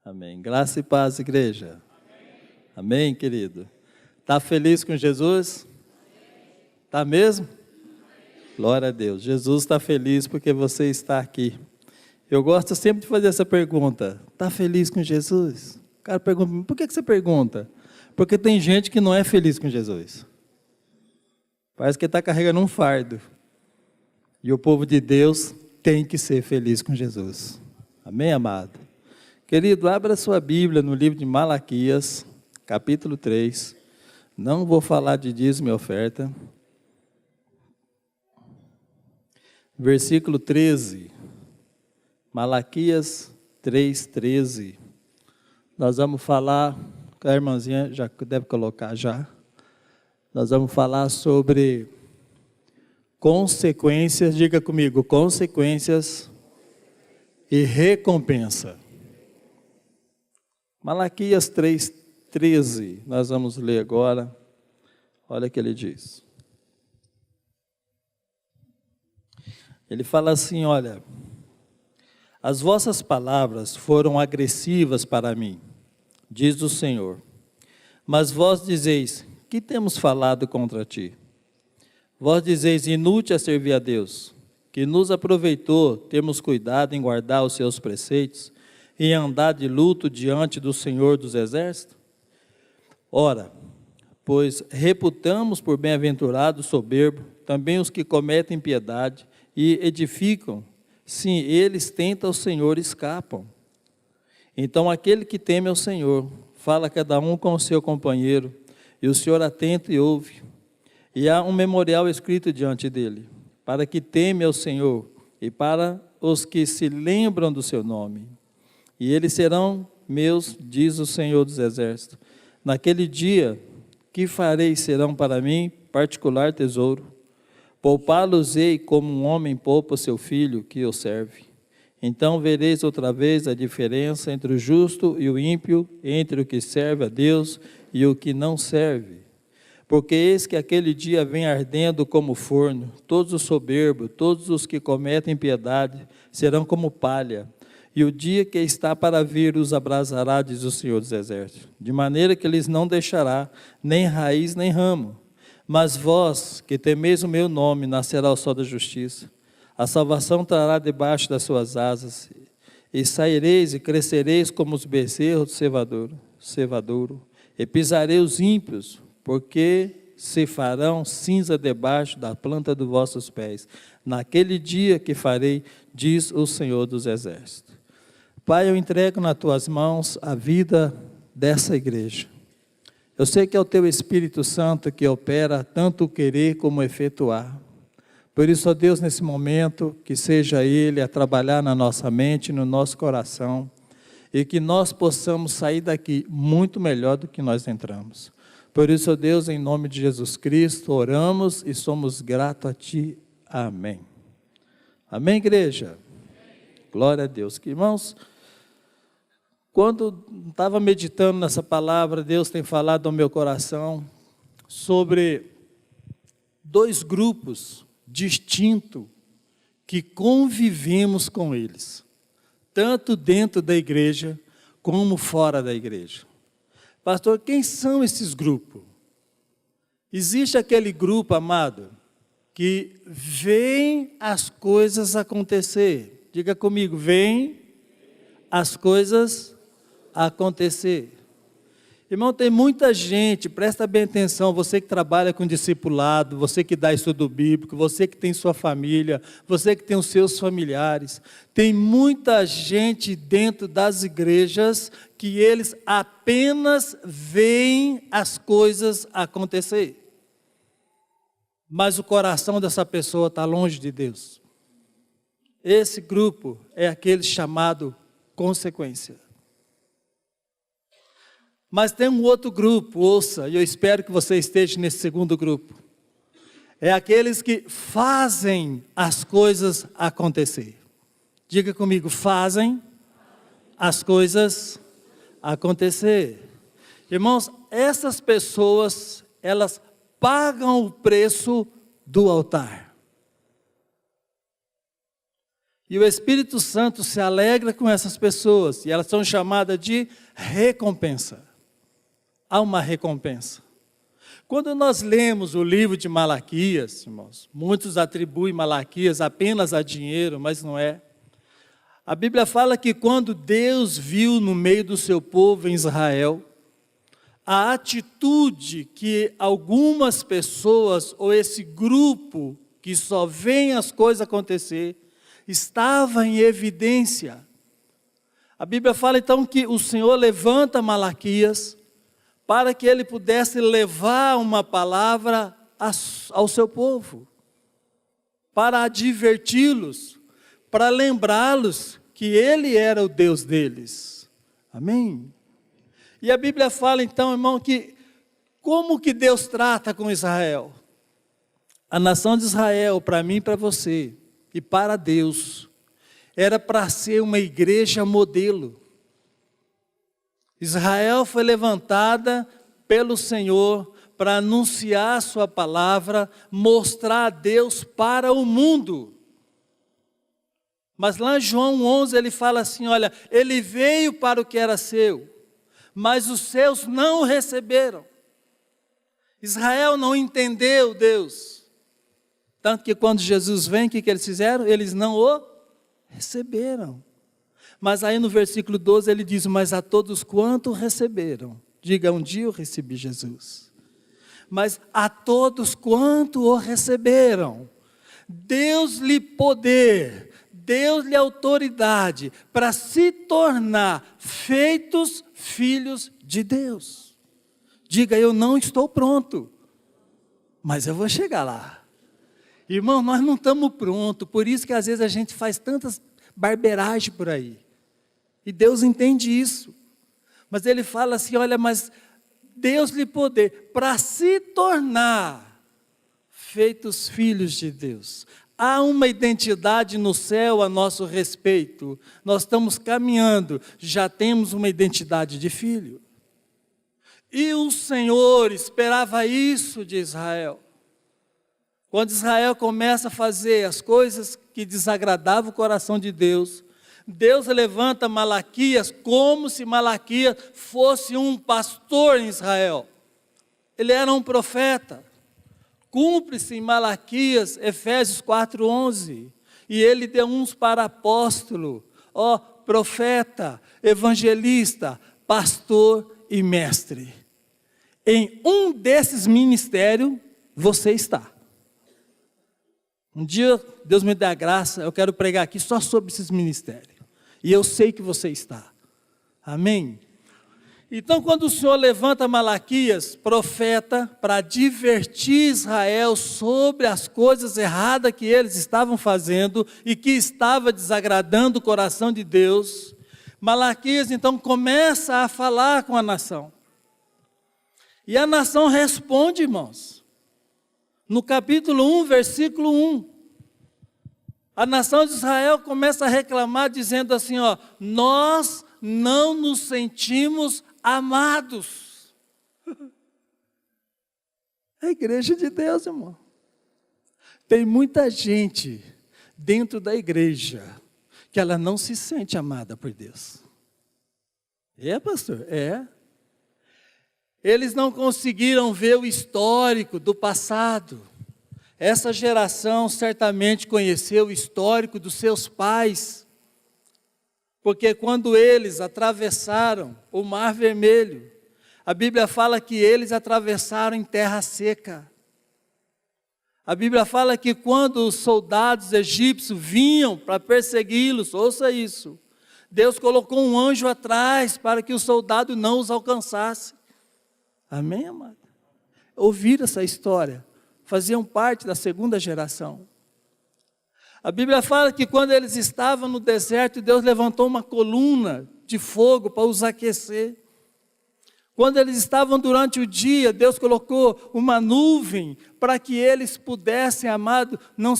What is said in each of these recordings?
Amém. Graça e paz, igreja. Amém, querido? Está feliz com Jesus? Está mesmo? Glória a Deus. Jesus está feliz porque você está aqui. Eu gosto sempre de fazer essa pergunta. Está feliz com Jesus? O cara pergunta, por que você pergunta? Porque tem gente que não é feliz com Jesus. Parece que está carregando um fardo. E o povo de Deus tem que ser feliz com Jesus. Amém, amado? Querido, abra sua Bíblia no livro de Malaquias, capítulo 3. Não vou falar de dízimo e oferta. Versículo 13. Malaquias 3:13. Nós vamos falar, a irmãzinha já deve colocar já. Nós vamos falar sobre consequências, diga comigo, consequências e recompensa. Malaquias 3:13, nós vamos ler agora. Olha o que ele diz. Ele fala assim, olha, as vossas palavras foram agressivas para mim, diz o Senhor, mas vós dizeis, que temos falado contra ti? Vós dizeis, inútil é servir a Deus, que nos aproveitou termos cuidado em guardar os seus preceitos e andar de luto diante do Senhor dos Exércitos? Ora, pois reputamos por bem-aventurado soberbo também os que cometem impiedade e edificam, sim, eles tentam o Senhor e escapam. Então aquele que teme ao Senhor, fala cada um com o seu companheiro, e o Senhor atenta e ouve. E há um memorial escrito diante dele, para que teme ao Senhor e para os que se lembram do seu nome. E eles serão meus, diz o Senhor dos Exércitos. Naquele dia, que farei serão para mim particular tesouro. Poupá-los-ei como um homem poupa seu filho que o serve. Então vereis outra vez a diferença entre o justo e o ímpio, entre o que serve a Deus e o que não serve. Porque eis que aquele dia vem ardendo como forno, todos os soberbos, todos os que cometem impiedade, serão como palha. E o dia que está para vir os abrasará, diz o Senhor dos Exércitos, de maneira que lhes não deixará nem raiz nem ramo. Mas vós, que temeis o meu nome, nascerá o sol da justiça. A salvação trará debaixo das suas asas, e saireis e crescereis como os bezerros do cevadouro, e pisarei os ímpios, porque se farão cinza debaixo da planta dos vossos pés. Naquele dia que farei, diz o Senhor dos Exércitos. Pai, eu entrego nas tuas mãos a vida dessa igreja. Eu sei que é o teu Espírito Santo que opera tanto o querer como o efetuar. Por isso, ó Deus, nesse momento, que seja Ele a trabalhar na nossa mente, no nosso coração, e que nós possamos sair daqui muito melhor do que nós entramos. Por isso, ó Deus, em nome de Jesus Cristo, oramos e somos gratos a Ti. Amém. Amém, igreja? Glória a Deus. Irmãos, quando estava meditando nessa palavra, Deus tem falado ao meu coração sobre dois grupos distintos que convivemos com eles, tanto dentro da igreja como fora da igreja. Pastor, quem são esses grupos? Existe aquele grupo, amado, que vem as coisas acontecer. Diga comigo, vem as coisas acontecer. Irmão, tem muita gente, presta bem atenção, você que trabalha com discipulado, você que dá estudo bíblico, você que tem sua família, você que tem os seus familiares, tem muita gente dentro das igrejas que eles apenas veem as coisas acontecer. Mas o coração dessa pessoa está longe de Deus. Esse grupo é aquele chamado consequência. Mas tem um outro grupo, ouça, e eu espero que você esteja nesse segundo grupo. É aqueles que fazem as coisas acontecer. Diga comigo, fazem as coisas acontecer. Irmãos, essas pessoas, elas pagam o preço do altar. E o Espírito Santo se alegra com essas pessoas, e elas são chamadas de recompensa. Há uma recompensa. Quando nós lemos o livro de Malaquias, irmãos, muitos atribuem Malaquias apenas a dinheiro, mas não é. A Bíblia fala que quando Deus viu no meio do seu povo em Israel, a atitude que algumas pessoas, ou esse grupo que só vê as coisas acontecer, estava em evidência. A Bíblia fala então que o Senhor levanta Malaquias para que ele pudesse levar uma palavra ao seu povo, para adverti-los, para lembrá-los que ele era o Deus deles. Amém? E a Bíblia fala então, irmão, que como que Deus trata com Israel? A nação de Israel, para mim e para você, e para Deus, era para ser uma igreja modelo. Israel foi levantada pelo Senhor para anunciar a sua palavra, mostrar a Deus para o mundo. Mas lá em João 11 ele fala assim, olha, ele veio para o que era seu, mas os seus não o receberam. Israel não entendeu Deus. Tanto que quando Jesus vem, o que eles fizeram? Eles não o receberam. Mas aí no versículo 12 ele diz, mas a todos quanto receberam. Diga, um dia eu recebi Jesus. Mas a todos quanto o receberam, deu-lhe poder, deu-lhe autoridade para se tornar feitos filhos de Deus. Diga, eu não estou pronto, mas eu vou chegar lá. Irmão, nós não estamos prontos, por isso que às vezes a gente faz tantas barbeiragens por aí. E Deus entende isso. Mas ele fala assim, olha, mas Deus lhe poder para se tornar feitos filhos de Deus. Há uma identidade no céu a nosso respeito. Nós estamos caminhando, já temos uma identidade de filho. E o Senhor esperava isso de Israel. Quando Israel começa a fazer as coisas que desagradavam o coração de Deus, Deus levanta Malaquias como se Malaquias fosse um pastor em Israel. Ele era um profeta. Cumpre-se em Malaquias, Efésios 4:11. E ele deu uns para apóstolo, profeta, evangelista, pastor e mestre. Em um desses ministérios você está. Um dia, Deus me dá a graça, eu quero pregar aqui só sobre esses ministérios. E eu sei que você está. Amém? Então, quando o Senhor levanta Malaquias, profeta, para advertir Israel sobre as coisas erradas que eles estavam fazendo e que estava desagradando o coração de Deus, Malaquias então começa a falar com a nação. E a nação responde, irmãos. No capítulo 1, versículo 1. A nação de Israel começa a reclamar dizendo assim, nós não nos sentimos amados. É a igreja de Deus, irmão. Tem muita gente dentro da igreja que ela não se sente amada por Deus. É, pastor? É. Eles não conseguiram ver o histórico do passado. Essa geração certamente conheceu o histórico dos seus pais, porque quando eles atravessaram o Mar Vermelho, a Bíblia fala que eles atravessaram em terra seca. A Bíblia fala que quando os soldados egípcios vinham para persegui-los, ouça isso, Deus colocou um anjo atrás para que o soldado não os alcançasse. Amém, amado? Ouvir essa história. Faziam parte da segunda geração. A Bíblia fala que quando eles estavam no deserto, Deus levantou uma coluna de fogo para os aquecer. Quando eles estavam durante o dia, Deus colocou uma nuvem para que eles pudessem, amado, não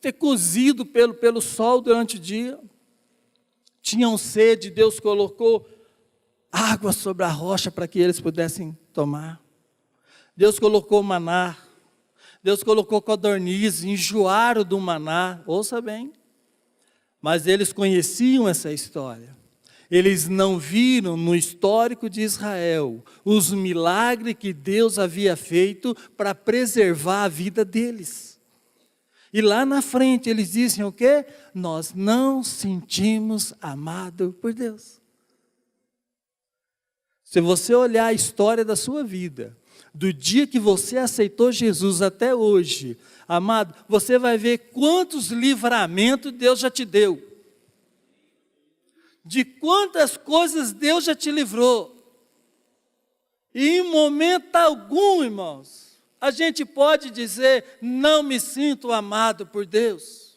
ter cozido pelo sol durante o dia. Tinham sede, Deus colocou água sobre a rocha para que eles pudessem tomar. Deus colocou maná, Deus colocou codorniz, enjoaram do maná, ouça bem. Mas eles conheciam essa história. Eles não viram no histórico de Israel os milagres que Deus havia feito para preservar a vida deles. E lá na frente eles dizem o quê? Nós não sentimos amado por Deus. Se você olhar a história da sua vida, do dia que você aceitou Jesus até hoje, amado, você vai ver quantos livramentos Deus já te deu. De quantas coisas Deus já te livrou. E em momento algum, irmãos, a gente pode dizer, não me sinto amado por Deus.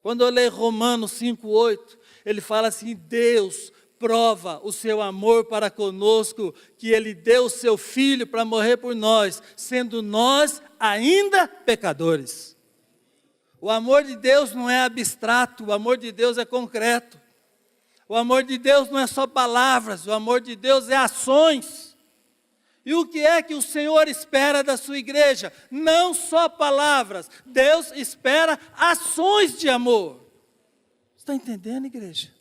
Quando eu leio Romanos 5,8, ele fala assim, Deus prova o seu amor para conosco, que Ele deu o seu Filho para morrer por nós, sendo nós ainda pecadores. O amor de Deus não é abstrato, o amor de Deus é concreto. O amor de Deus não é só palavras, o amor de Deus é ações. E o que é que o Senhor espera da sua igreja? Não só palavras, Deus espera ações de amor. Está entendendo, igreja?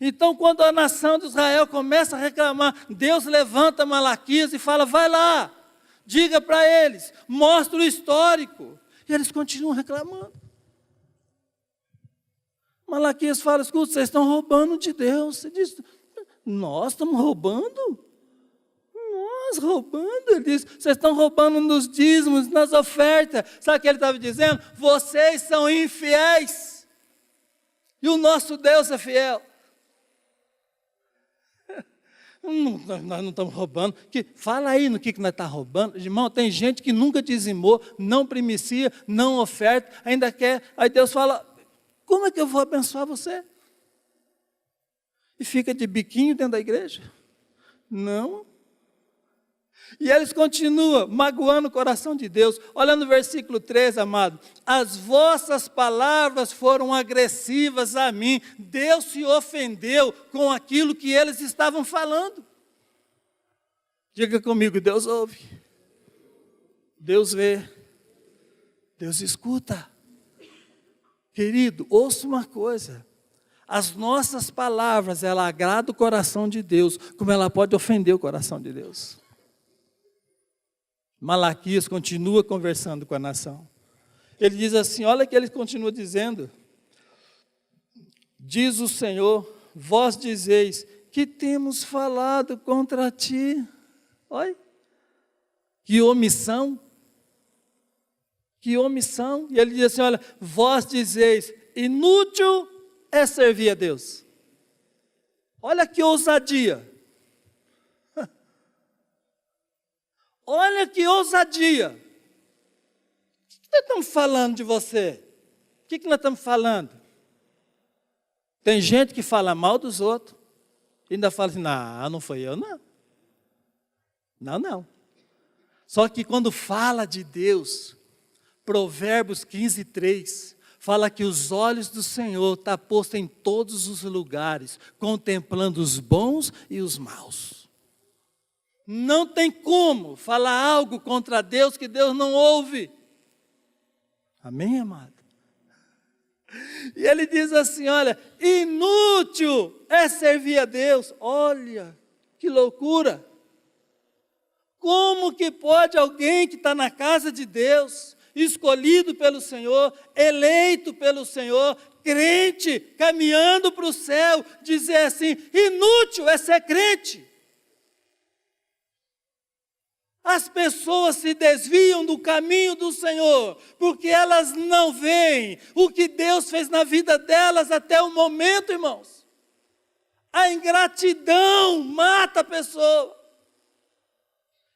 Então, quando a nação de Israel começa a reclamar, Deus levanta Malaquias e fala, vai lá, diga para eles, mostra o histórico. E eles continuam reclamando. Malaquias fala, escuta, vocês estão roubando de Deus. Você diz, nós estamos roubando? Nós roubando? Ele diz, vocês estão roubando nos dízimos, nas ofertas. Sabe o que ele estava dizendo? Vocês são infiéis. E o nosso Deus é fiel. Nós não estamos roubando. Fala aí no que nós estamos roubando. Irmão, tem gente que nunca dizimou, não primicia, não oferta, ainda quer. Aí Deus fala, como é que eu vou abençoar você? E fica de biquinho dentro da igreja? Não. E eles continuam magoando o coração de Deus. Olha no versículo 3, amado. As vossas palavras foram agressivas a mim. Deus se ofendeu com aquilo que eles estavam falando. Diga comigo, Deus ouve. Deus vê. Deus escuta. Querido, ouça uma coisa. As nossas palavras, ela agrada o coração de Deus, como ela pode ofender o coração de Deus. Malaquias continua conversando com a nação. Ele diz assim, olha o que ele continua dizendo. Diz o Senhor, vós dizeis, que temos falado contra ti. Olha, que omissão. Que omissão. E ele diz assim, olha, vós dizeis, inútil é servir a Deus. Olha que ousadia. Olha que ousadia. O que nós estamos falando de você? O que nós estamos falando? Tem gente que fala mal dos outros. E ainda fala assim, não foi eu, não. Não. Só que quando fala de Deus, Provérbios 15:3, fala que os olhos do Senhor estão postos em todos os lugares, contemplando os bons e os maus. Não tem como falar algo contra Deus que Deus não ouve. Amém, amado? E ele diz assim, olha, inútil é servir a Deus. Olha, que loucura. Como que pode alguém que está na casa de Deus, escolhido pelo Senhor, eleito pelo Senhor, crente, caminhando para o céu, dizer assim, inútil é ser crente? As pessoas se desviam do caminho do Senhor, porque elas não veem o que Deus fez na vida delas até o momento, irmãos. A ingratidão mata a pessoa.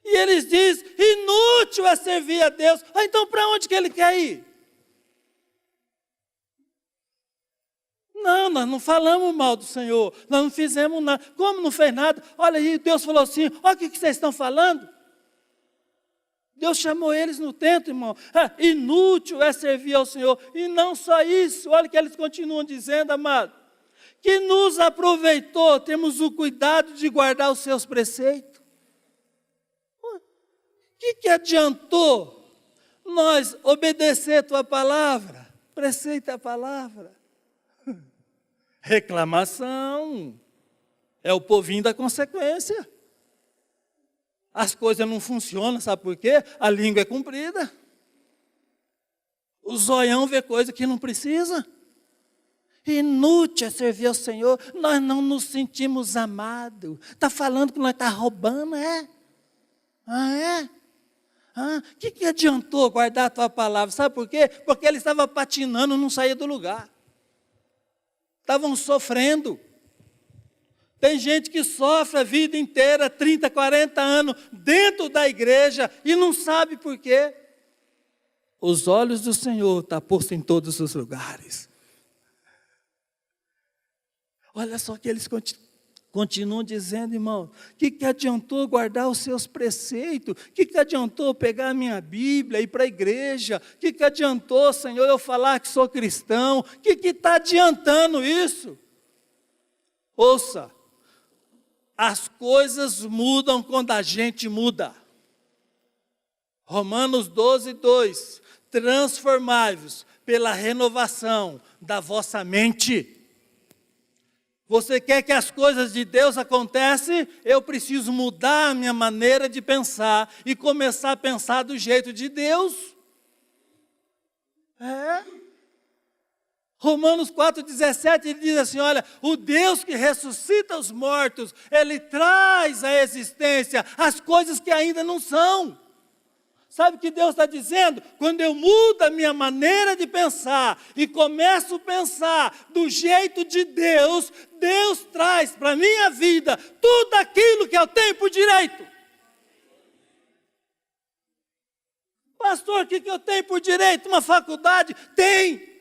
E eles dizem, inútil é servir a Deus. Então para onde que ele quer ir? Não, nós não falamos mal do Senhor, nós não fizemos nada. Como não fez nada? Olha aí, Deus falou assim, olha o que vocês estão falando. Deus chamou eles no templo, irmão. Inútil é servir ao Senhor. E não só isso, olha o que eles continuam dizendo, amado. Que nos aproveitou, temos o cuidado de guardar os seus preceitos. O que adiantou nós obedecer a tua palavra? Preceito é a palavra. Reclamação. É o povinho da consequência. As coisas não funcionam, sabe por quê? A língua é comprida. O zoião vê coisa que não precisa. Inútil é servir ao Senhor, nós não nos sentimos amados. Está falando que nós estamos roubando, é? É? O que adiantou guardar a tua palavra? Sabe por quê? Porque ele estava patinando, não saía do lugar. Estavam sofrendo. Tem gente que sofre a vida inteira, 30, 40 anos, dentro da igreja e não sabe por quê. Os olhos do Senhor estão postos em todos os lugares. Olha só que eles continuam dizendo, irmão, o que adiantou guardar os seus preceitos? O que adiantou pegar a minha Bíblia e ir para a igreja? O que adiantou, Senhor, eu falar que sou cristão? O que está adiantando isso? Ouça, as coisas mudam quando a gente muda. Romanos 12, 2, transformai-vos pela renovação da vossa mente. Você quer que as coisas de Deus aconteçam? Eu preciso mudar a minha maneira de pensar e começar a pensar do jeito de Deus. Romanos 4,17, ele diz assim, olha, o Deus que ressuscita os mortos, Ele traz à existência as coisas que ainda não são. Sabe o que Deus está dizendo? Quando eu mudo a minha maneira de pensar e começo a pensar do jeito de Deus, Deus traz para a minha vida tudo aquilo que eu tenho por direito. Pastor, o que eu tenho por direito? Uma faculdade? Tem.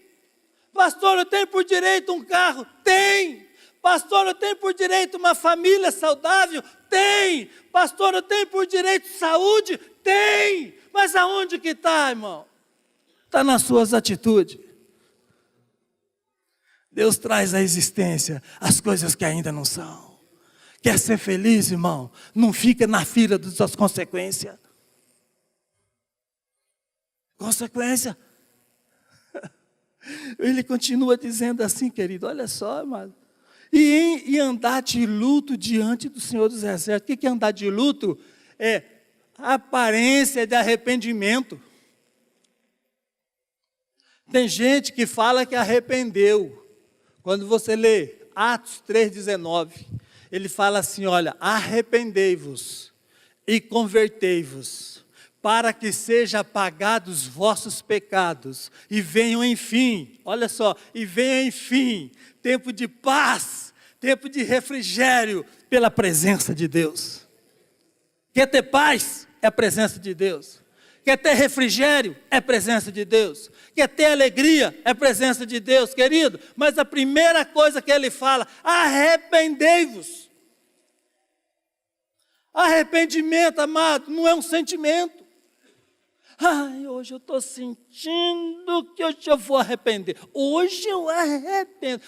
Pastor, eu tenho por direito um carro? Tem. Pastor, eu tenho por direito uma família saudável? Tem. Pastor, eu tenho por direito saúde? Tem. Mas aonde que está, irmão? Está nas suas atitudes. Deus traz à existência as coisas que ainda não são. Quer ser feliz, irmão? Não fica na fila das suas consequências. Consequência. Ele continua dizendo assim, querido, olha só, amado. E andar de luto diante do Senhor dos Exércitos. O que é andar de luto? É a aparência de arrependimento. Tem gente que fala que arrependeu. Quando você lê Atos 3,19, ele fala assim, olha, arrependei-vos e convertei-vos, para que sejam apagados vossos pecados, e venham enfim, olha só, e venham enfim, tempo de paz, tempo de refrigério, pela presença de Deus. Quer ter paz? É a presença de Deus. Quer ter refrigério? É a presença de Deus. Quer ter alegria? É a presença de Deus, querido. Mas a primeira coisa que ele fala, arrependei-vos. Arrependimento, amado, não é um sentimento. Ai, hoje eu estou sentindo que hoje eu vou arrepender. Hoje eu arrependo.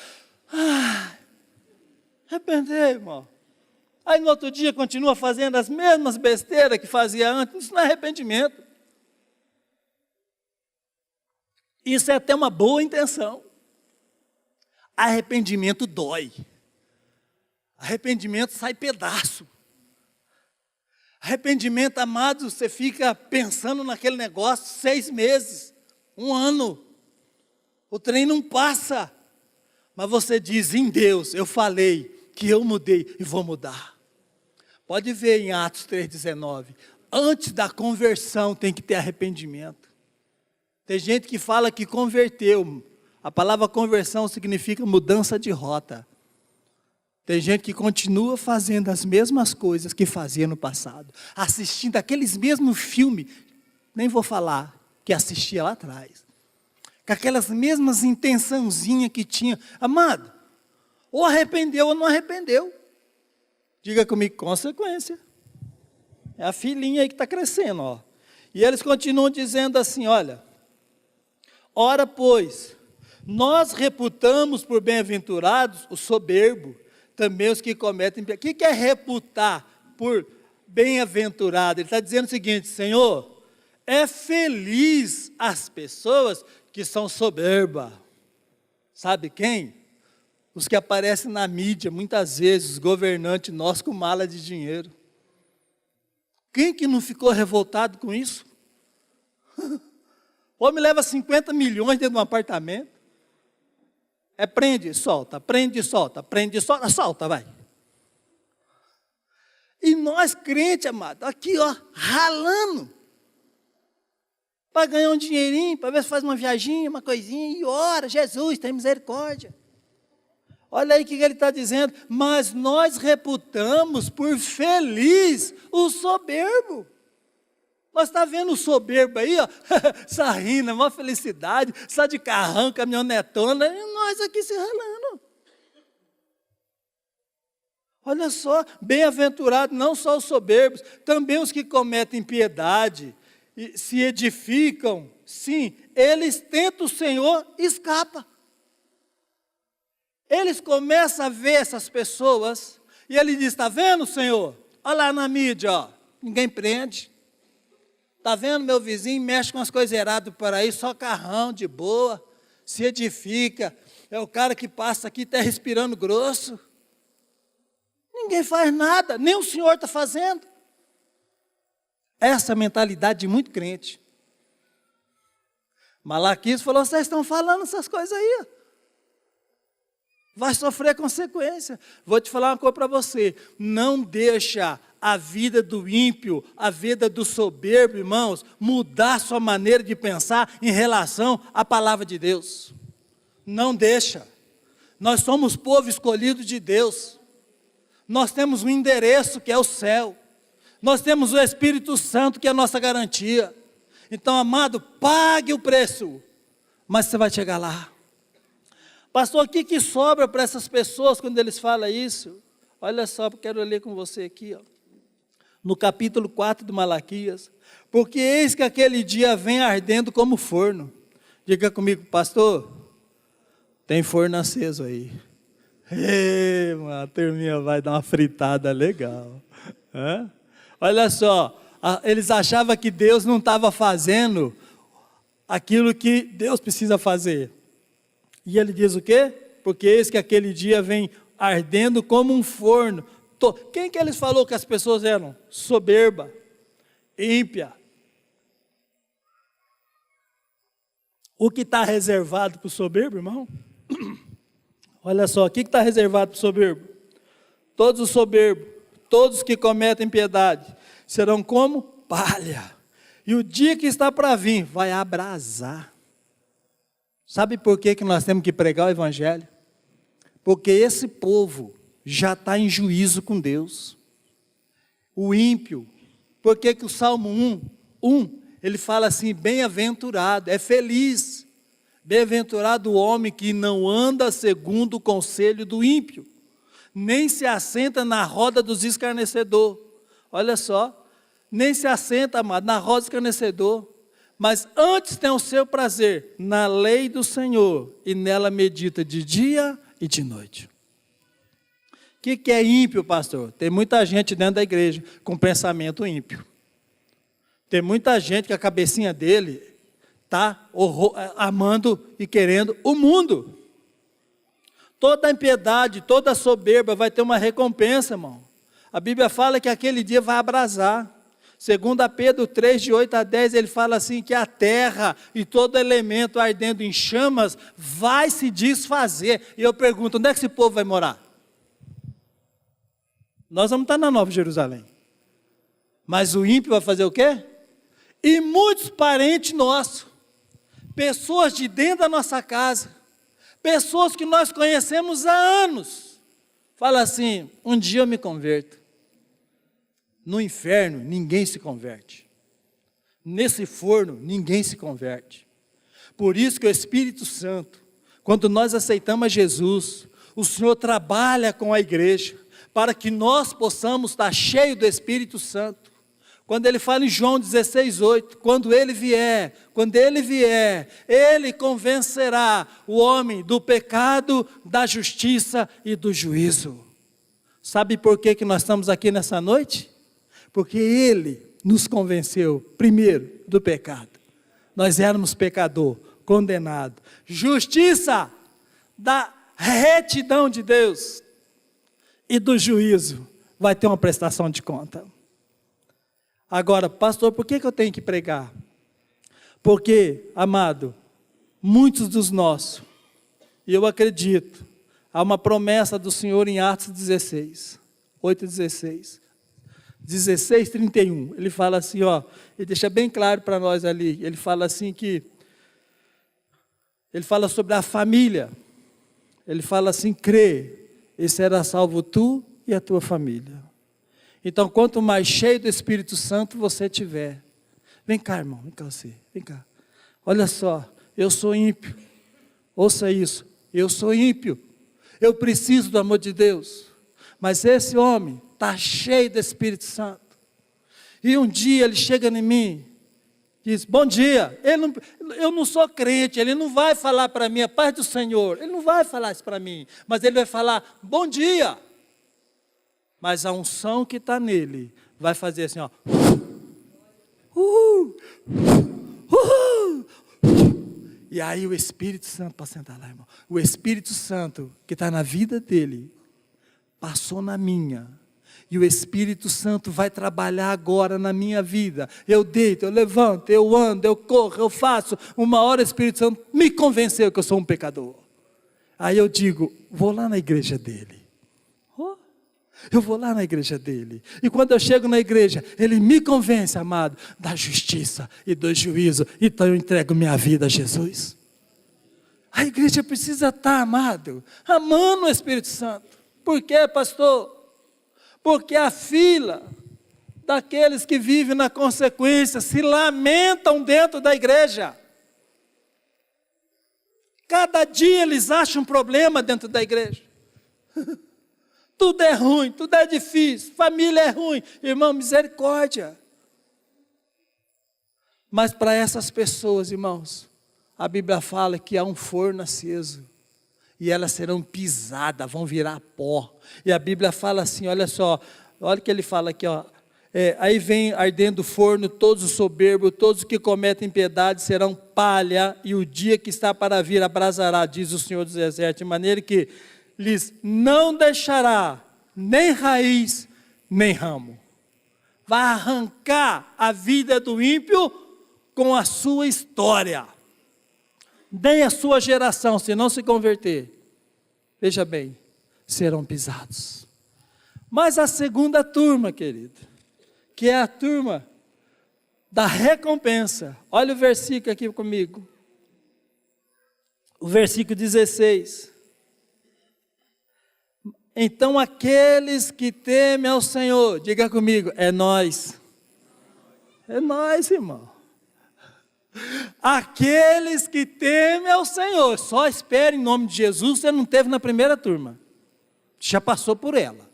Ai, arrepender, irmão. Aí no outro dia continua fazendo as mesmas besteiras que fazia antes. Isso não é arrependimento. Isso é até uma boa intenção. Arrependimento dói. Arrependimento sai pedaço. Arrependimento, amado, você fica pensando naquele negócio 6 meses, 1 ano. O trem não passa. Mas você diz, em Deus, eu falei que eu mudei e vou mudar. Pode ver em Atos 3,19. Antes da conversão tem que ter arrependimento. Tem gente que fala que converteu. A palavra conversão significa mudança de rota. Tem gente que continua fazendo as mesmas coisas que fazia no passado. Assistindo aqueles mesmos filmes, nem vou falar, que assistia lá atrás. Com aquelas mesmas intençãozinhas que tinha. Amado, ou arrependeu ou não arrependeu. Diga comigo, consequência. É a filhinha aí que está crescendo, ó. E eles continuam dizendo assim, olha. Ora, pois, nós reputamos por bem-aventurados o soberbo, também os que cometem... O que é reputar por bem-aventurado? Ele está dizendo o seguinte, Senhor, é feliz as pessoas que são soberbas. Sabe quem? Os que aparecem na mídia, muitas vezes, os governantes nossos com mala de dinheiro. Quem que não ficou revoltado com isso? O homem leva 50 milhões dentro de um apartamento. Prende, solta, prende, solta, prende, solta, solta, vai. E nós, crentes, amado, aqui, ó, ralando. Para ganhar um dinheirinho, para ver se faz uma viaginha, uma coisinha, e ora, Jesus, tem misericórdia. Olha aí o que ele está dizendo. Mas nós reputamos por feliz o soberbo. Nós estamos vendo o soberbo aí, ó, saindo, uma felicidade, só de carrão, caminhonetona, e nós aqui se ralando. Olha só, bem-aventurados não só os soberbos, também os que cometem impiedade, e se edificam, sim, eles tentam o Senhor e escapam. Eles começam a ver essas pessoas, e ele diz, está vendo, Senhor? Olha lá na mídia, ó, ninguém prende. Está vendo meu vizinho, mexe com as coisas erradas por aí, só carrão de boa, se edifica, é o cara que passa aqui, está respirando grosso. Ninguém faz nada, nem o Senhor está fazendo. Essa é a mentalidade de muito crente. Malaquias falou, vocês estão falando essas coisas aí, ó. Vai sofrer consequência. Vou te falar uma coisa para você, não deixa a vida do ímpio, a vida do soberbo, irmãos, mudar sua maneira de pensar em relação à palavra de Deus. Não deixa. Nós somos povo escolhido de Deus. Nós temos um endereço que é o céu. Nós temos o Espírito Santo que é a nossa garantia. Então, amado, pague o preço, mas você vai chegar lá. Pastor, o que sobra para essas pessoas quando eles falam isso? Olha só, eu quero ler com você aqui, ó. No capítulo 4 de Malaquias. Porque eis que aquele dia vem ardendo como forno. Diga comigo, pastor, tem forno aceso aí. Ei, mano, a turminha vai dar uma fritada legal. Olha só, eles achavam que Deus não estava fazendo aquilo que Deus precisa fazer. E ele diz o quê? Porque eis que aquele dia vem ardendo como um forno. Quem que eles falou que as pessoas eram? Soberba, ímpia. O que está reservado para o soberbo, irmão? Olha só, o que está reservado para o soberbo? Todos os soberbos, todos que cometem impiedade, serão como palha. E o dia que está para vir, vai abrasar. Sabe por que nós temos que pregar o Evangelho? Porque esse povo já está em juízo com Deus. O ímpio, por que o Salmo 1, ele fala assim, bem-aventurado, é feliz. Bem-aventurado o homem que não anda segundo o conselho do ímpio, nem se assenta na roda dos escarnecedores. Olha só, nem se assenta, amado, na roda dos escarnecedores. Mas antes tem o seu prazer na lei do Senhor, e nela medita de dia e de noite. O que é ímpio, pastor? Tem muita gente dentro da igreja com pensamento ímpio. Tem muita gente que a cabecinha dele está amando e querendo o mundo. Toda impiedade, toda soberba vai ter uma recompensa, irmão. A Bíblia fala que aquele dia vai abrasar. Segundo Pedro 3, de 8 a 10, ele fala assim, que a terra e todo elemento ardendo em chamas vai se desfazer. E eu pergunto, onde é que esse povo vai morar? Nós vamos estar na Nova Jerusalém. Mas o ímpio vai fazer o quê? E muitos parentes nossos, pessoas de dentro da nossa casa, pessoas que nós conhecemos há anos, fala assim, um dia eu me converto. No inferno, ninguém se converte. Nesse forno, ninguém se converte. Por isso que o Espírito Santo, quando nós aceitamos Jesus, o Senhor trabalha com a igreja, para que nós possamos estar cheios do Espírito Santo. Quando ele fala em João 16, 8, quando ele vier, ele convencerá o homem do pecado, da justiça e do juízo. Sabe por que nós estamos aqui nessa noite? Porque ele nos convenceu, primeiro, do pecado. Nós éramos pecador, condenado. Justiça, retidão de Deus e do juízo, vai ter uma prestação de conta. Agora, pastor, por que eu tenho que pregar? Porque, amado, muitos dos nossos, e eu acredito, há uma promessa do Senhor em Atos 16, 8:16, 16:31, ele fala assim, ele deixa bem claro para nós ali, ele fala assim ele fala sobre a família, ele fala assim, crê, e será salvo tu e a tua família. Então, quanto mais cheio do Espírito Santo você tiver, vem cá, irmão, vem cá você, vem cá. Olha só, eu sou ímpio. Ouça isso, eu sou ímpio. Eu preciso do amor de Deus. Mas esse homem está cheio do Espírito Santo. E um dia ele chega em mim, diz, bom dia. Eu não sou crente, ele não vai falar para mim, a paz do Senhor. Ele não vai falar isso para mim, mas ele vai falar, bom dia. Mas a unção que está nele vai fazer assim, E aí o Espírito Santo, para sentar lá, irmão, o Espírito Santo que está na vida dele, passou na minha, e o Espírito Santo vai trabalhar agora na minha vida. Eu deito, eu levanto, eu ando, eu corro, eu faço. Uma hora o Espírito Santo me convenceu que eu sou um pecador. Aí eu digo, vou lá na igreja dele. Eu vou lá na igreja dele, e quando eu chego na igreja, ele me convence, amado, da justiça e do juízo, então eu entrego minha vida a Jesus. A igreja precisa estar, amado, amando o Espírito Santo. Por quê, pastor? Porque a fila daqueles que vivem na consequência se lamentam dentro da igreja. Cada dia eles acham um problema dentro da igreja. Tudo é ruim, tudo é difícil, família é ruim. Irmão, misericórdia. Mas para essas pessoas, irmãos, a Bíblia fala que há um forno aceso. E elas serão pisadas, vão virar pó. E a Bíblia fala assim, olha só, olha o que ele fala aqui, aí vem ardendo o forno, todos os soberbos, todos os que cometem piedade serão palha, e o dia que está para vir abrasará, diz o Senhor dos Exércitos, de maneira que lhes não deixará nem raiz, nem ramo. Vai arrancar a vida do ímpio com a sua história. Nem a sua geração, se não se converter, veja bem, serão pisados. Mas a segunda turma, querido, que é a turma da recompensa. Olha o versículo aqui comigo. O versículo 16. Então aqueles que temem ao Senhor, diga comigo, é nós. É nós, irmão. Aqueles que temem ao Senhor, só espere em nome de Jesus, você não teve na primeira turma. Já passou por ela.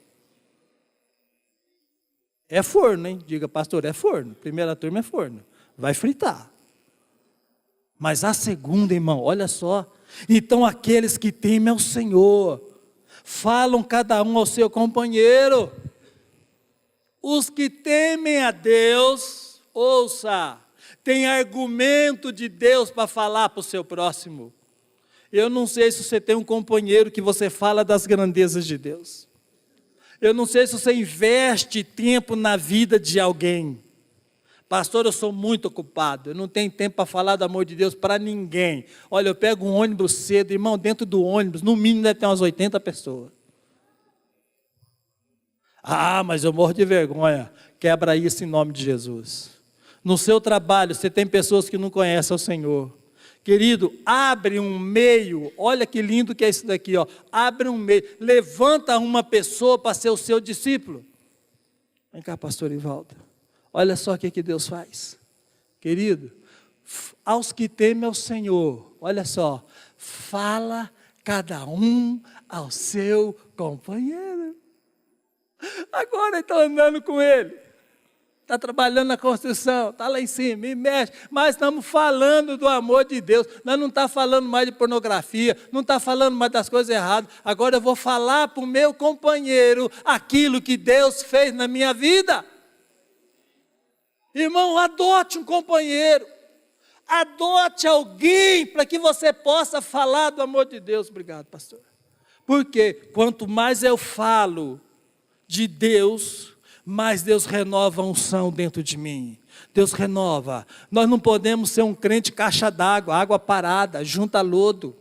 É forno, hein? Diga, pastor, é forno. Primeira turma é forno. Vai fritar. Mas a segunda, irmão, olha só. Então aqueles que temem ao Senhor, falam cada um ao seu companheiro. Os que temem a Deus, ouça, tem argumento de Deus para falar para o seu próximo. Eu não sei se você tem um companheiro que você fala das grandezas de Deus. Eu não sei se você investe tempo na vida de alguém. Pastor, eu sou muito ocupado, eu não tenho tempo para falar do amor de Deus para ninguém. Olha, eu pego um ônibus cedo, irmão, dentro do ônibus, no mínimo deve ter umas 80 pessoas. Ah, mas eu morro de vergonha. Quebra isso em nome de Jesus. No seu trabalho, você tem pessoas que não conhecem o Senhor. Querido, abre um meio, olha que lindo que é isso daqui, abre um meio, levanta uma pessoa para ser o seu discípulo. Vem cá, pastor Ivaldo. Olha só o que Deus faz. Querido, aos que temem ao Senhor, olha só, fala cada um ao seu companheiro. Agora ele está andando com ele, está trabalhando na construção, está lá em cima, me mexe, mas estamos falando do amor de Deus, nós não estamos falando mais de pornografia, não estamos falando mais das coisas erradas, agora eu vou falar para o meu companheiro aquilo que Deus fez na minha vida. Irmão, adote um companheiro, adote alguém para que você possa falar do amor de Deus. Obrigado, pastor. Porque quanto mais eu falo de Deus, mais Deus renova a unção dentro de mim. Deus renova. Nós não podemos ser um crente caixa d'água, água parada, junta lodo.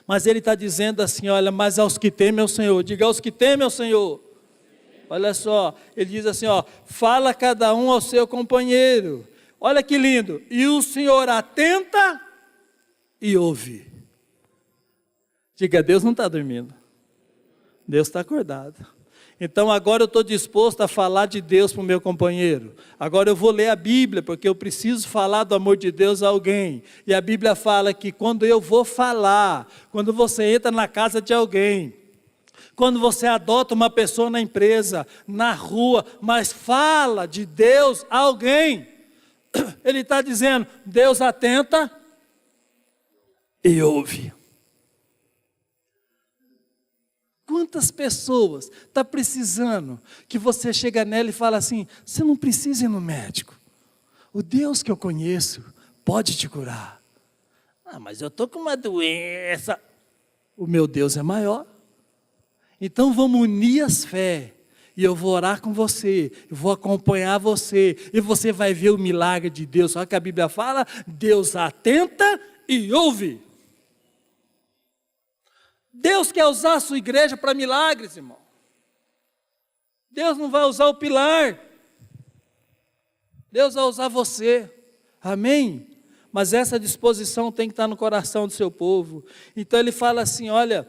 Mas ele está dizendo assim, olha, mas aos que temem ao Senhor, diga aos que temem ao Senhor. Olha só, ele diz assim, ó, fala cada um ao seu companheiro. Olha que lindo. E o Senhor atenta e ouve. Diga, Deus não está dormindo. Deus está acordado. Então agora eu estou disposto a falar de Deus para o meu companheiro. Agora eu vou ler a Bíblia, porque eu preciso falar do amor de Deus a alguém. E a Bíblia fala que quando eu vou falar, quando você entra na casa de alguém, quando você adota uma pessoa na empresa, na rua, mas fala de Deus a alguém, ele está dizendo, Deus atenta e ouve. Quantas pessoas estão precisando que você chega nela e fala assim, você não precisa ir no médico. O Deus que eu conheço pode te curar. Ah, mas eu estou com uma doença. O meu Deus é maior. Então vamos unir as fé. E eu vou orar com você, eu vou acompanhar você. E você vai ver o milagre de Deus. Só que a Bíblia fala, Deus atenta e ouve. Deus quer usar a sua igreja para milagres, irmão. Deus não vai usar o pilar. Deus vai usar você. Amém? Mas essa disposição tem que estar no coração do seu povo. Então ele fala assim, olha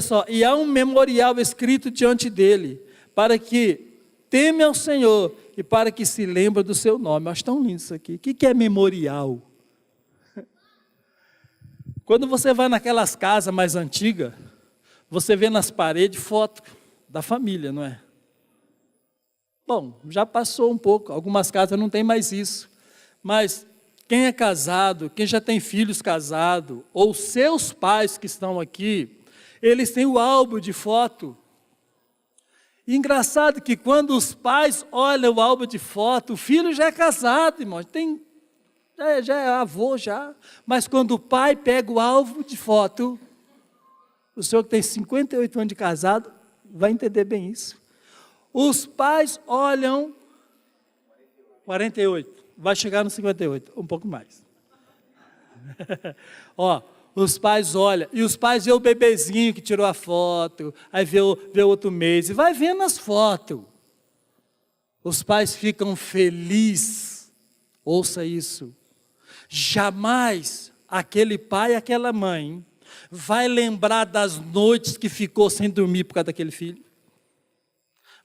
só, e há um memorial escrito diante dele, para que teme ao Senhor e para que se lembre do seu nome. Eu acho tão lindo isso aqui. O que é memorial? Quando você vai naquelas casas mais antigas, você vê nas paredes foto da família, não é? Bom, já passou um pouco, algumas casas não tem mais isso. Mas quem é casado, quem já tem filhos casados, ou seus pais que estão aqui, eles têm o álbum de foto. E engraçado que quando os pais olham o álbum de foto, o filho já é casado, irmão, já é avô já, mas quando o pai pega o álbum de foto, o senhor que tem 58 anos de casado, vai entender bem isso. Os pais olham, 48, vai chegar no 58, um pouco mais. Ó, os pais olham, e os pais vê o bebezinho que tirou a foto, aí vê outro mês, e vai vendo as fotos. Os pais ficam felizes, ouça isso. Jamais aquele pai e aquela mãe vai lembrar das noites que ficou sem dormir por causa daquele filho.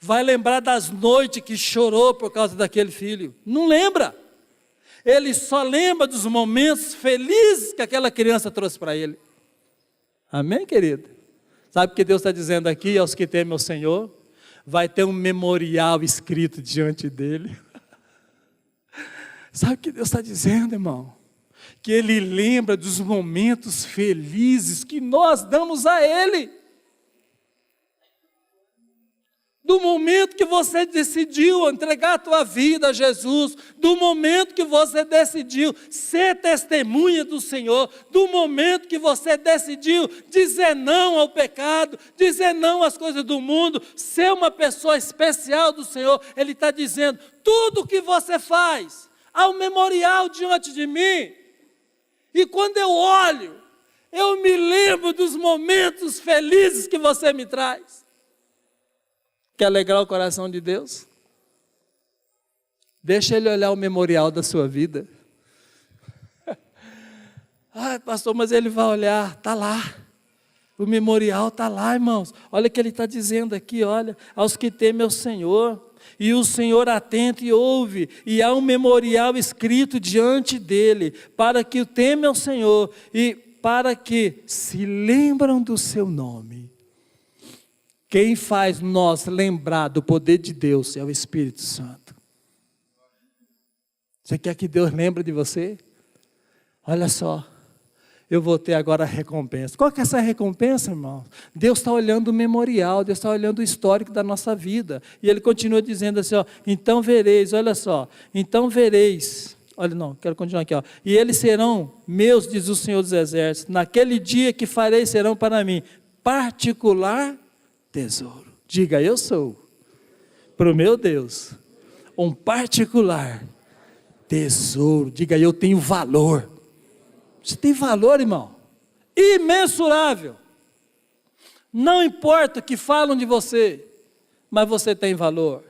Vai lembrar das noites que chorou por causa daquele filho. Não lembra. Ele só lembra dos momentos felizes que aquela criança trouxe para ele. Amém, querido? Sabe o que Deus está dizendo aqui aos que temem ao Senhor? Vai ter um memorial escrito diante dele. Sabe o que Deus está dizendo, irmão? Que Ele lembra dos momentos felizes que nós damos a Ele. Do momento que você decidiu entregar a tua vida a Jesus, do momento que você decidiu ser testemunha do Senhor, do momento que você decidiu dizer não ao pecado, dizer não às coisas do mundo, ser uma pessoa especial do Senhor, Ele está dizendo, tudo que você faz, há um memorial diante de mim, e quando eu olho, eu me lembro dos momentos felizes que você me traz. Quer alegrar o coração de Deus? Deixa Ele olhar o memorial da sua vida. Ai, pastor, mas Ele vai olhar, está lá. O memorial está lá, irmãos. Olha o que Ele está dizendo aqui, olha. Aos que temem ao Senhor, e o Senhor atenta e ouve, e há um memorial escrito diante dEle, para que o temem ao Senhor, e para que se lembram do seu nome. Quem faz nós lembrar do poder de Deus é o Espírito Santo. Você quer que Deus lembre de você? Olha só, eu vou ter agora a recompensa. Qual que é essa recompensa, irmão? Deus está olhando o memorial, Deus está olhando o histórico da nossa vida. E Ele continua dizendo assim, ó, então vereis, olha só, então vereis, olha não, quero continuar aqui, ó. E eles serão meus, diz o Senhor dos Exércitos, naquele dia que farei serão para mim particular tesouro. Diga, eu sou, para o meu Deus, um particular tesouro. Diga, eu tenho valor. Você tem valor, irmão, imensurável. Não importa o que falam de você, mas você tem valor.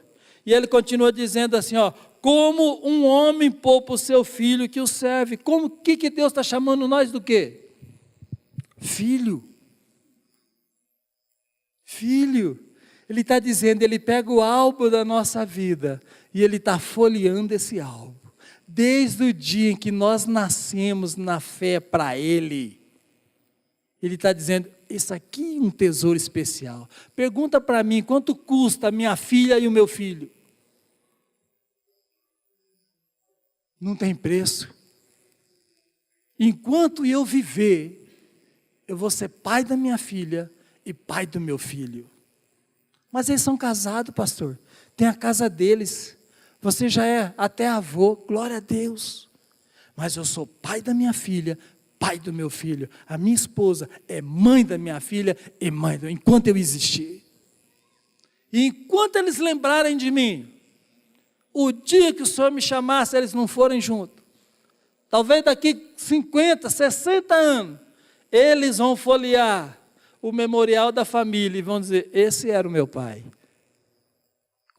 E ele continua dizendo assim, ó, como um homem poupa o seu filho que o serve. Como que Deus está chamando nós do quê? Filho. Filho. Ele está dizendo, ele pega o álbum da nossa vida e ele está folheando esse álbum. Desde o dia em que nós nascemos na fé para ele. Ele está dizendo, isso aqui é um tesouro especial. Pergunta para mim, quanto custa a minha filha e o meu filho? Não tem preço. Enquanto eu viver, eu vou ser pai da minha filha e pai do meu filho. Mas eles são casados, pastor. Tem a casa deles. Você já é até avô, glória a Deus. Mas eu sou pai da minha filha, pai do meu filho. A minha esposa é mãe da minha filha e mãe do... enquanto eu existir. E enquanto eles lembrarem de mim, o dia que o Senhor me chamasse, eles não forem juntos. Talvez daqui 50, 60 anos, eles vão folhear o memorial da família e vão dizer, esse era o meu pai.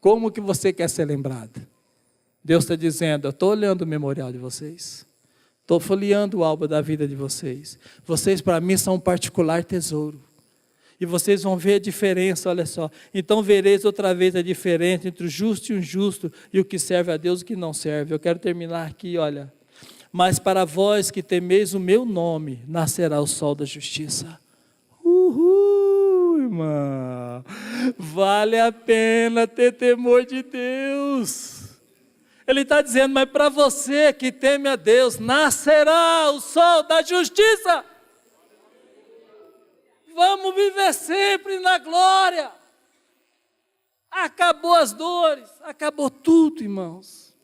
Como que você quer ser lembrado? Deus está dizendo, eu estou olhando o memorial de vocês. Estou folheando o álbum da vida de vocês. Vocês para mim são um particular tesouro. E vocês vão ver a diferença, olha só. Então vereis outra vez a diferença entre o justo e o injusto, e o que serve a Deus e o que não serve. Eu quero terminar aqui, olha. Mas para vós que temeis o meu nome, nascerá o sol da justiça. Uhul, irmão. Vale a pena ter temor de Deus. Ele está dizendo, mas para você que teme a Deus, nascerá o sol da justiça. Vamos viver sempre na glória. Acabou as dores, acabou tudo, irmãos.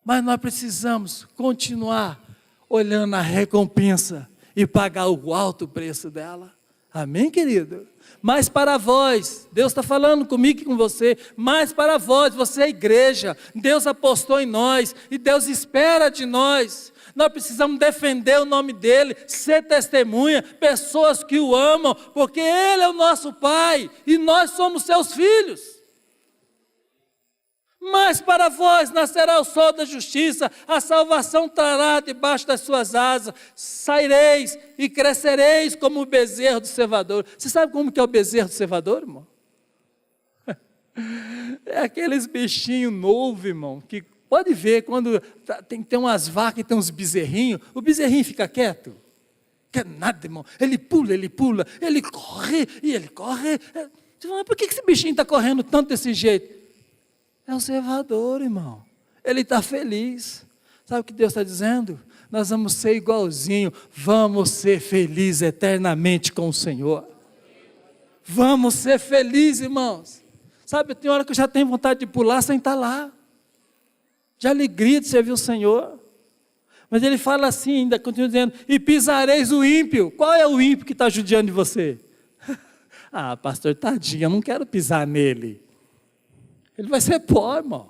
Mas nós precisamos continuar olhando a recompensa e pagar o alto preço dela. Amém, querido? Mas para vós, Deus está falando comigo e com você, mas para vós, você é a igreja, Deus apostou em nós e Deus espera de nós. Nós precisamos defender o nome dEle, ser testemunha, pessoas que o amam, porque Ele é o nosso Pai e nós somos seus filhos. Mas para vós nascerá o sol da justiça, a salvação trará debaixo das suas asas, saireis e crescereis como o bezerro do cevador. Você sabe como que é o bezerro do cevador, irmão? É aqueles bichinhos novos, irmão, que pode ver quando tem umas vacas e tem uns bezerrinhos, o bezerrinho fica quieto. Quer nada, irmão. Ele pula, ele corre, e ele corre. Você fala, por que esse bichinho está correndo tanto desse jeito? É o cevador, irmão. Ele está feliz. Sabe o que Deus está dizendo? Nós vamos ser igualzinho. Vamos ser felizes eternamente com o Senhor. Vamos ser felizes, irmãos. Sabe, tem hora que eu já tenho vontade de pular sem estar lá. De alegria de servir o Senhor. Mas ele fala assim, ainda continua dizendo, e pisareis o ímpio. Qual é o ímpio que está judiando de você? Ah, pastor, tadinho, eu não quero pisar nele. Ele vai ser pó, irmão.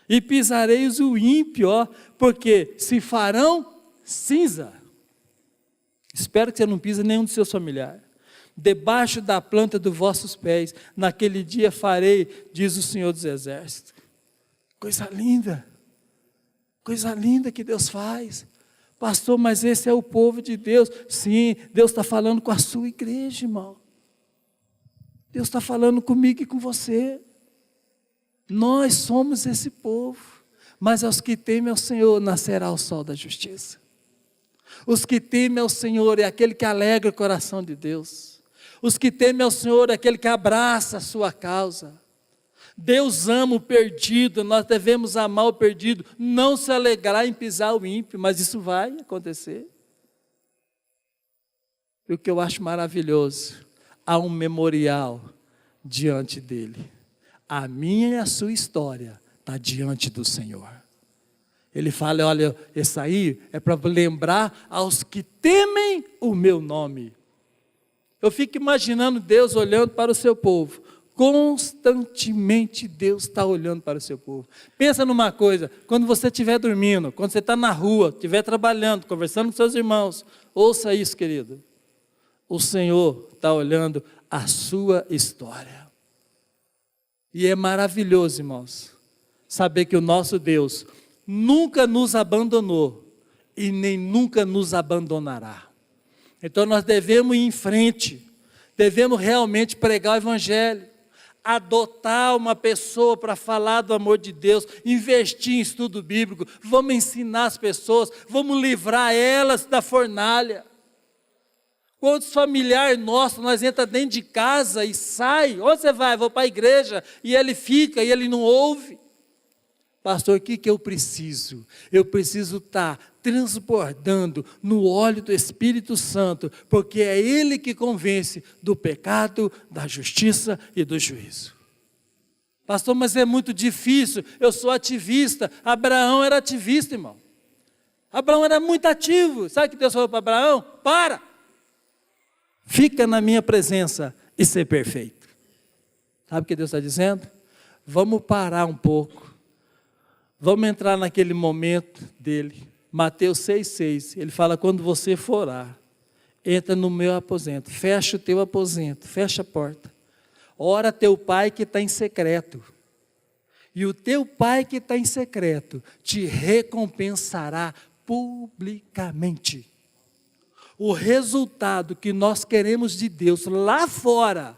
E pisareis o ímpio, ó, porque se farão cinza. Espero que você não pise nenhum dos seus familiares. Debaixo da planta dos vossos pés, naquele dia farei, diz o Senhor dos Exércitos. Coisa linda que Deus faz. Pastor, mas esse é o povo de Deus. Sim, Deus está falando com a sua igreja, irmão. Deus está falando comigo e com você. Nós somos esse povo, mas aos que temem ao Senhor nascerá o sol da justiça. Os que temem ao Senhor é aquele que alegra o coração de Deus. Os que temem ao Senhor é aquele que abraça a sua causa. Deus ama o perdido, nós devemos amar o perdido, não se alegrar em pisar o ímpio, mas isso vai acontecer. E o que eu acho maravilhoso, há um memorial diante dele. A minha e a sua história está diante do Senhor. Ele fala, olha, esse aí é para lembrar aos que temem o meu nome. Eu fico imaginando Deus olhando para o seu povo. Constantemente Deus está olhando para o seu povo. Pensa numa coisa, quando você estiver dormindo, quando você está na rua, estiver trabalhando, conversando com seus irmãos, ouça isso, querido. O Senhor está olhando a sua história. E é maravilhoso, irmãos, saber que o nosso Deus nunca nos abandonou e nem nunca nos abandonará. Então nós devemos ir em frente, devemos realmente pregar o Evangelho, adotar uma pessoa para falar do amor de Deus, investir em estudo bíblico, vamos ensinar as pessoas, vamos livrar elas da fornalha. Quantos familiares nossos, nós entramos dentro de casa e sai, onde você vai? Vou para a igreja, e ele fica, e ele não ouve. Pastor, o que eu preciso? Eu preciso estar transbordando no óleo do Espírito Santo, porque é Ele que convence do pecado, da justiça e do juízo. Pastor, mas é muito difícil, eu sou ativista. Abraão era ativista, irmão. Abraão era muito ativo. Sabe o que Deus falou para Abraão? Para! Fica na minha presença e ser perfeito. Sabe o que Deus está dizendo? Vamos parar um pouco. Vamos entrar naquele momento dele. Mateus 6,6. Ele fala, quando você for orar, entra no meu aposento. Fecha o teu aposento, fecha a porta. Ora teu pai que está em secreto. E o teu pai que está em secreto te recompensará publicamente. O resultado que nós queremos de Deus lá fora,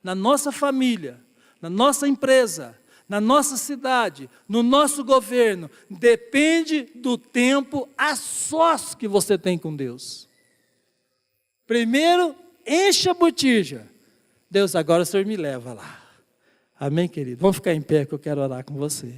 na nossa família, na nossa empresa, na nossa cidade, no nosso governo, depende do tempo a sós que você tem com Deus. Primeiro, enche a botija. Deus, agora o Senhor me leva lá. Amém, querido? Vamos ficar em pé que eu quero orar com você.